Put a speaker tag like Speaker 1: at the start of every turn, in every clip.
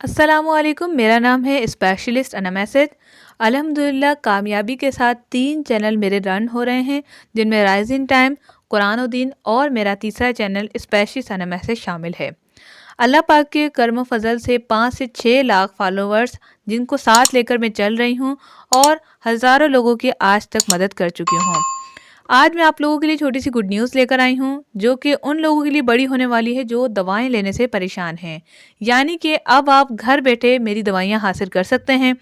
Speaker 1: अस्सलामुअलैकुम। मेरा नाम है स्पेशलिस्ट अना मैसेज। अल्हम्दुलिल्लाह कामयाबी के साथ 3 चैनल मेरे रन हो रहे हैं, जिनमें राइजिंग टाइम, कुरानुद्दीन और मेरा तीसरा चैनल स्पेशलिस्ट अना मैसेज शामिल है। अल्लाह पाक के करम फजल से 5 से 6 लाख फॉलोवर्स जिनको साथ लेकर मैं चल रही हूँ और हज़ारों लोगों की आज तक मदद कर चुकी हूँ। आज मैं आप लोगों के लिए छोटी सी गुड न्यूज़ लेकर आई हूँ, जो कि उन लोगों के लिए बड़ी होने वाली है जो दवाएं लेने से परेशान हैं। यानी कि अब आप घर बैठे मेरी दवाइयाँ हासिल कर सकते हैं।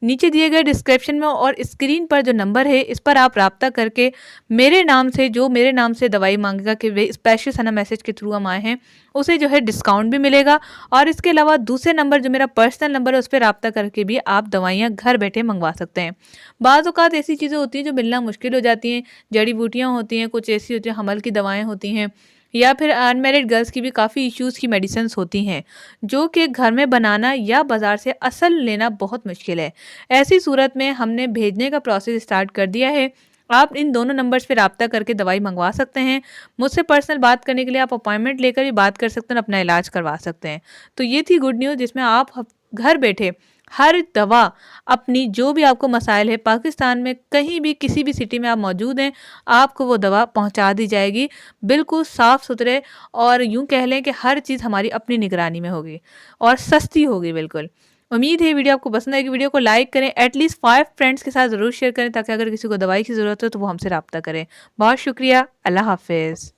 Speaker 1: नीचे दिए गए डिस्क्रिप्शन में और स्क्रीन पर जो नंबर है, इस पर आप राब्ता करके मेरे नाम से दवाई मांगेगा कि वे स्पेशल सना मैसेज के थ्रू हम आए हैं, उसे जो है डिस्काउंट भी मिलेगा। और इसके अलावा दूसरे नंबर जो मेरा पर्सनल नंबर है, उस पर राब्ता करके भी आप दवाइयाँ घर बैठे मंगवा सकते हैं। बाज़ औक़ात ऐसी चीज़ें होती हैं जो मिलना मुश्किल हो जाती हैं, जड़ी बूटियाँ होती हैं, कुछ ऐसी होती हैं, हमल की दवाएँ होती हैं, या फिर अनमैरिड गर्ल्स की भी काफ़ी इश्यूज़ की मेडिसिन्स होती हैं, जो कि घर में बनाना या बाज़ार से असल लेना बहुत मुश्किल है। ऐसी सूरत में हमने भेजने का प्रोसेस स्टार्ट कर दिया है। आप इन दोनों नंबर्स पे राब्ता करके दवाई मंगवा सकते हैं। मुझसे पर्सनल बात करने के लिए आप अपॉइंटमेंट लेकर भी बात कर सकते हैं और अपना इलाज करवा सकते हैं। तो ये थी गुड न्यूज़, जिसमें आप घर बैठे हर दवा, अपनी जो भी आपको मसाइल है, पाकिस्तान में कहीं भी किसी भी सिटी में आप मौजूद हैं, आपको वो दवा पहुंचा दी जाएगी, बिल्कुल साफ़ सुथरे। और यूं कह लें कि हर चीज़ हमारी अपनी निगरानी में होगी और सस्ती होगी बिल्कुल। उम्मीद है वीडियो आपको पसंद आएगी। वीडियो को लाइक करें, एटलीस्ट 5 फ्रेंड्स के साथ ज़रूर शेयर करें, ताकि अगर किसी को दवाई की ज़रूरत हो तो वो हमसे रब्ता करें। बहुत शुक्रिया। अल्लाह हाफिज़।